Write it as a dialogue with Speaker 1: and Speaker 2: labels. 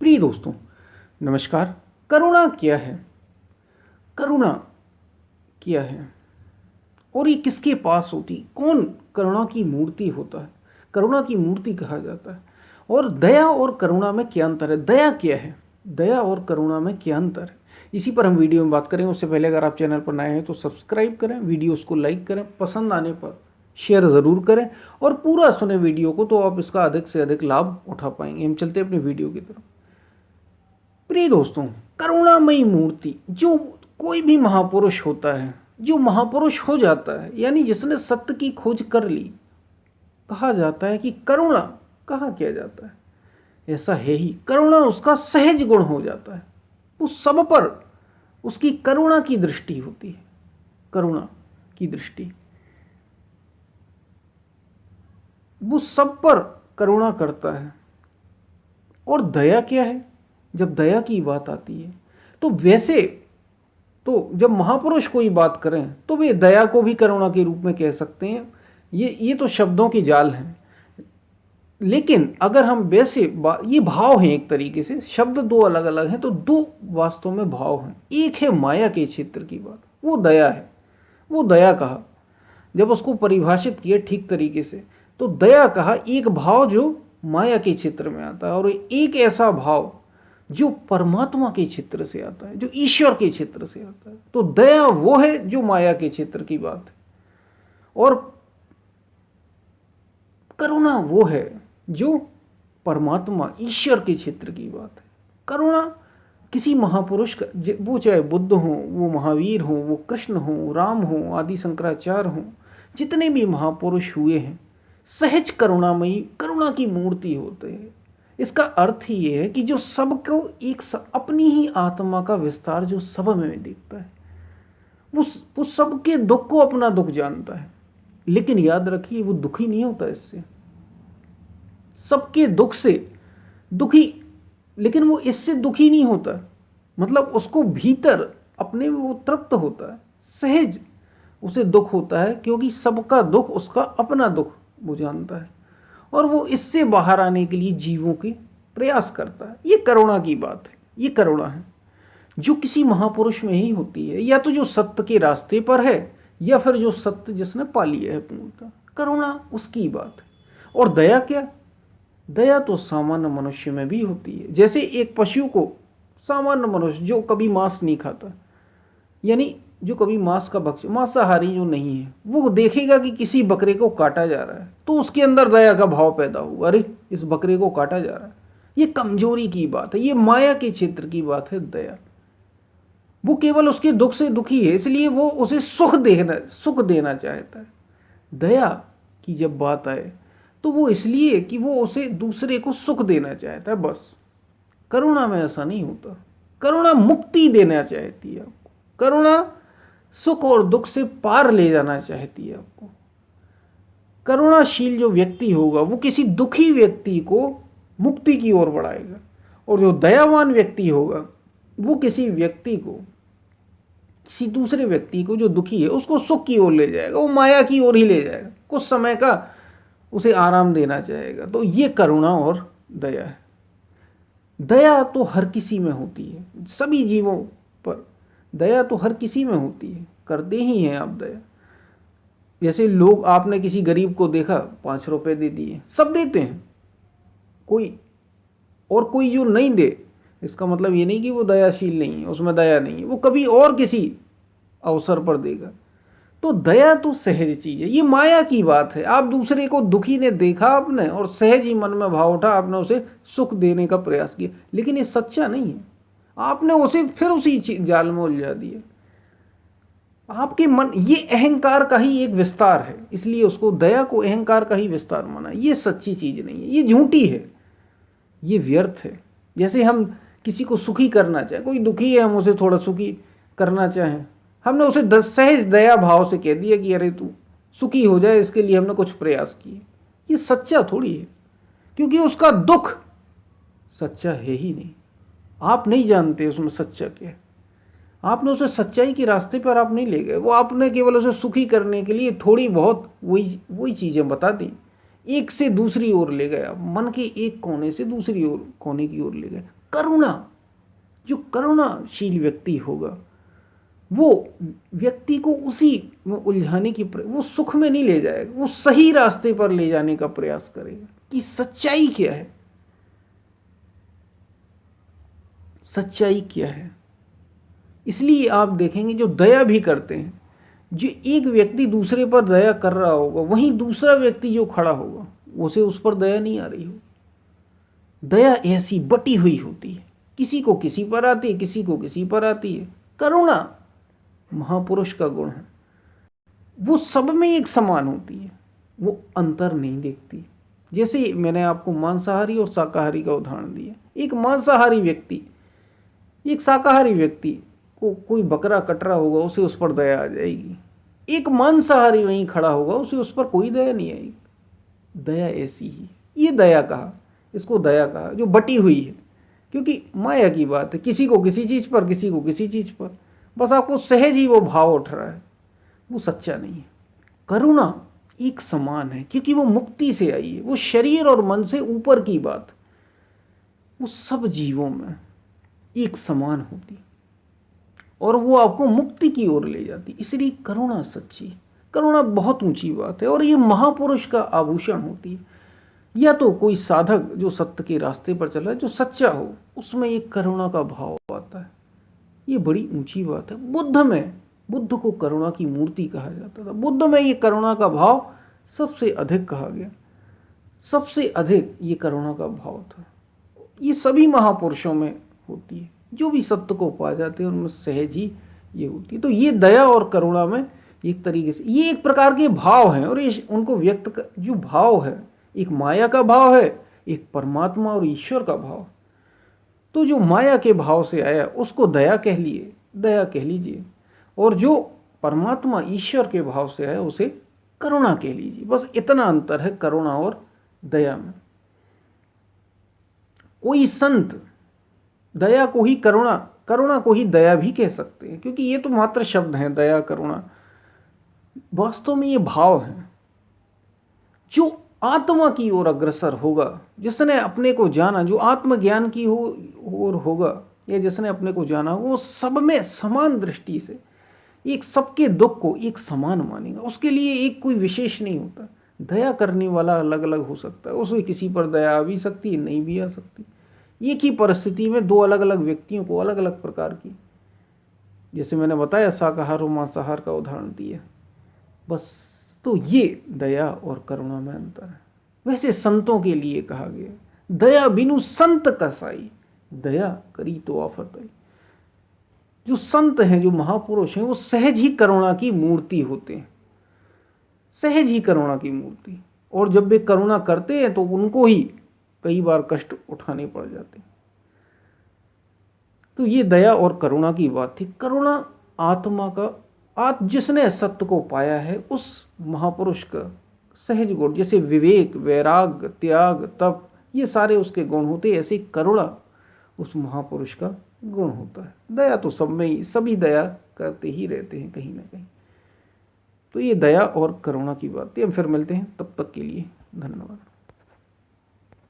Speaker 1: प्रिय दोस्तों, नमस्कार। करुणा क्या है? करुणा क्या है और ये किसके पास होती? कौन करुणा की मूर्ति होता है? करुणा की मूर्ति कहा जाता है। और दया और करुणा में क्या अंतर है? दया क्या है? दया और करुणा में क्या अंतर है? इसी पर हम वीडियो में बात करें। उससे पहले अगर आप चैनल पर नए हैं तो सब्सक्राइब करें, वीडियोस को लाइक करें, पसंद आने पर शेयर ज़रूर करें और पूरा सुने वीडियो को, तो आप इसका अधिक से अधिक लाभ उठा पाएंगे। हम चलते हैं अपनी वीडियो की तरफ। प्रिय दोस्तों, करुणामयी मूर्ति, जो कोई भी महापुरुष होता है, जो महापुरुष हो जाता है, यानी जिसने सत्य की खोज कर ली, कहा जाता है कि करुणा कहा किया जाता है। ऐसा है ही, करुणा उसका सहज गुण हो जाता है। वो सब पर उसकी करुणा की दृष्टि होती है। करुणा की दृष्टि, वो सब पर करुणा करता है। और दया क्या है? जब दया की बात आती है तो वैसे तो जब महापुरुष कोई बात करें तो वे दया को भी करुणा के रूप में कह सकते हैं। ये तो शब्दों की जाल हैं। लेकिन अगर हम वैसे ये भाव हैं, एक तरीके से शब्द दो अलग अलग हैं तो दो वास्तव में भाव हैं। एक है माया के क्षेत्र की बात, वो दया है। वो दया कहा, जब उसको परिभाषित किया ठीक तरीके से, तो दया कहा एक भाव जो माया के क्षेत्र में आता है, और एक ऐसा भाव जो परमात्मा के क्षेत्र से आता है, जो ईश्वर के क्षेत्र से आता है। तो दया वो है जो माया के क्षेत्र की बात है, और करुणा वो है जो परमात्मा ईश्वर के क्षेत्र की बात है। करुणा किसी महापुरुष का, वो चाहे बुद्ध हो, वो महावीर हो, वो कृष्ण हो, राम हो, आदि शंकराचार्य हो, जितने भी महापुरुष हुए हैं, सहज करुणामयी करुणा की मूर्ति होते हैं। इसका अर्थ ही ये है कि जो सबको अपनी ही आत्मा का विस्तार जो सब में दिखता है, वो सबके दुख को अपना दुख जानता है। लेकिन याद रखिए, वो दुखी नहीं होता इससे, सबके दुख से दुखी, लेकिन वो इससे दुखी नहीं होता। मतलब उसको भीतर अपने में वो तृप्त होता है, सहज उसे दुख होता है, क्योंकि सबका दुख उसका अपना दुख वो जानता है, और वो इससे बाहर आने के लिए जीवों के प्रयास करता है। ये करुणा की बात है। ये करुणा है जो किसी महापुरुष में ही होती है, या तो जो सत्य के रास्ते पर है, या फिर जो सत्य जिसने पा लिया है पूर्णतः। करुणा उसकी बात है। और दया क्या? दया तो सामान्य मनुष्य में भी होती है। जैसे एक पशु को सामान्य मनुष्य जो कभी मांस नहीं खाता, यानी जो कभी मांस का भक्ष्य, मांसाहारी जो नहीं है, वो देखेगा कि किसी बकरे को काटा जा रहा है तो उसके अंदर दया का भाव पैदा होगा। अरे, इस बकरे को काटा जा रहा है। ये कमजोरी की बात है, ये माया के क्षेत्र की बात है। दया वो केवल उसके दुख से दुखी है, इसलिए वो उसे सुख देना चाहता है। दया की जब बात आए तो वो इसलिए कि वो उसे दूसरे को सुख देना चाहता है, बस। करुणा में ऐसा नहीं होता। करुणा मुक्ति देना चाहती है आपको। करुणा सुख और दुख से पार ले जाना चाहती है आपको। करुणाशील जो व्यक्ति होगा वो किसी दुखी व्यक्ति को मुक्ति की ओर बढ़ाएगा, और जो दयावान व्यक्ति होगा वो किसी व्यक्ति को, किसी दूसरे व्यक्ति को जो दुखी है, उसको सुख की ओर ले जाएगा, वो माया की ओर ही ले जाएगा, कुछ समय का उसे आराम देना चाहेगा। तो ये करुणा और दया है। दया तो हर किसी में होती है, सभी जीवों पर दया तो हर किसी में होती है। करते ही हैं आप दया। जैसे लोग, आपने किसी गरीब को देखा, 5 रुपए दे दिए, सब देते हैं, कोई जो नहीं दे, इसका मतलब ये नहीं कि वो दयाशील नहीं है, उसमें दया नहीं है, वो कभी और किसी अवसर पर देगा। तो दया तो सहज चीज है। ये माया की बात है। आप दूसरे को दुखी ने देखा आपने, और सहज ही मन में भाव उठा, आपने उसे सुख देने का प्रयास किया, लेकिन ये सच्चा नहीं है। आपने उसे फिर उसी जाल में उलझा दिया। आपके मन, ये अहंकार का ही एक विस्तार है, इसलिए उसको, दया को अहंकार का ही विस्तार माना। ये सच्ची चीज नहीं है, ये झूठी है, ये व्यर्थ है। जैसे हम किसी को सुखी करना चाहें, कोई दुखी है, हम उसे थोड़ा सुखी करना चाहें, हमने उसे सहज दया भाव से कह दिया कि अरे तू सुखी हो जाए, इसके लिए हमने कुछ प्रयास किए। ये सच्चा थोड़ी है, क्योंकि उसका दुख सच्चा है ही नहीं। आप नहीं जानते उसमें सच्चा क्या है। आपने उसे सच्चाई के रास्ते पर आप नहीं ले गए, वो आपने केवल उसे सुखी करने के लिए थोड़ी बहुत वही चीज़ें बता दी, एक से दूसरी ओर ले गए, आप मन के एक कोने से दूसरी ओर कोने की ओर ले गए। करुणा, जो करुणाशील व्यक्ति होगा वो व्यक्ति को उसी में उलझाने की वो सुख में नहीं ले जाएगा, वो सही रास्ते पर ले जाने का प्रयास करेगा कि सच्चाई क्या है, सच्चाई क्या है। इसलिए आप देखेंगे जो दया भी करते हैं, जो एक व्यक्ति दूसरे पर दया कर रहा होगा, वहीं दूसरा व्यक्ति जो खड़ा होगा उसे उस पर दया नहीं आ रही होगी। दया ऐसी बटी हुई होती है, किसी को किसी पर आती है, किसी को किसी पर आती है। करुणा महापुरुष का गुण है, वो सब में एक समान होती है, वो अंतर नहीं देखती। जैसे मैंने आपको मांसाहारी और शाकाहारी का उदाहरण दिया। एक मांसाहारी व्यक्ति, एक शाकाहारी व्यक्ति को कोई बकरा कट रहा होगा, उसे उस पर दया आ जाएगी। एक मांसाहारी वहीं खड़ा होगा, उसे उस पर कोई दया नहीं आएगी। दया ऐसी ही, ये दया कहा, इसको दया कहा, जो बटी हुई है, क्योंकि माया की बात है, किसी को किसी चीज़ पर, किसी को किसी चीज़ पर, बस आपको सहज ही वो भाव उठ रहा है, वो सच्चा नहीं है। करुणा एक समान है, क्योंकि वो मुक्ति से आई है, वो शरीर और मन से ऊपर की बात, वो सब जीवों में एक समान होती और वो आपको मुक्ति की ओर ले जाती। इसलिए करुणा सच्ची, करुणा बहुत ऊंची बात है और ये महापुरुष का आभूषण होती है। या तो कोई साधक जो सत्य के रास्ते पर चला है, जो सच्चा हो, उसमें एक करुणा का भाव आता है, ये बड़ी ऊंची बात है। बुद्ध को करुणा की मूर्ति कहा जाता था। बुद्ध में ये करुणा का भाव सबसे अधिक कहा गया, सबसे अधिक ये करुणा का भाव था। ये सभी महापुरुषों में होती है, जो भी सत्य को पा जाते हैं उनमें सहज ही ये होती है। तो ये दया और करुणा में एक तरीके से ये एक प्रकार के भाव हैं और ये उनको व्यक्त जो भाव है, एक माया का भाव है, एक परमात्मा और ईश्वर का भाव। तो जो माया के भाव से आया उसको दया कह लीजिए, और जो परमात्मा ईश्वर के भाव से आया उसे करुणा कह लीजिए। बस इतना अंतर है करुणा और दया में। कोई संत दया को ही करुणा को ही दया भी कह सकते हैं, क्योंकि ये तो मात्र शब्द हैं, दया करुणा, वास्तव में ये भाव है। जो आत्मा की ओर अग्रसर होगा, जिसने अपने को जाना, जो आत्मज्ञान की ओर होगा, या जिसने अपने को जाना, वो सब में समान दृष्टि से एक सबके दुख को एक समान मानेगा। उसके लिए एक कोई विशेष नहीं होता। दया करने वाला अलग अलग हो सकता है, उसमें किसी पर दया आ भी सकती है, नहीं भी आ सकती। एक ही परिस्थिति में दो अलग अलग व्यक्तियों को अलग अलग प्रकार की, जैसे मैंने बताया शाकाहार और मांसाहार का उदाहरण दिया, बस। तो ये दया और करुणा में अंतर है। वैसे संतों के लिए कहा गया, दया बिनु संत कसाई, दया करी तो आफत आई। जो संत हैं, जो महापुरुष हैं, वो सहज ही करुणा की मूर्ति होते हैं, सहज ही करुणा की मूर्ति। और जब वे करुणा करते हैं तो उनको ही कई बार कष्ट उठाने पड़ जाते हैं। तो ये दया और करुणा की बात थी। करुणा आत्मा का, जिसने सत्य को पाया है उस महापुरुष का सहज गुण, जैसे विवेक, वैराग्य, त्याग, तप, ये सारे उसके गुण होते हैं, ऐसे करुणा उस महापुरुष का गुण होता है। दया तो सब में ही, सभी दया करते ही रहते हैं कहीं ना कहीं। तो ये दया और करुणा की बात है। हम फिर मिलते हैं, तब तक के लिए धन्यवाद।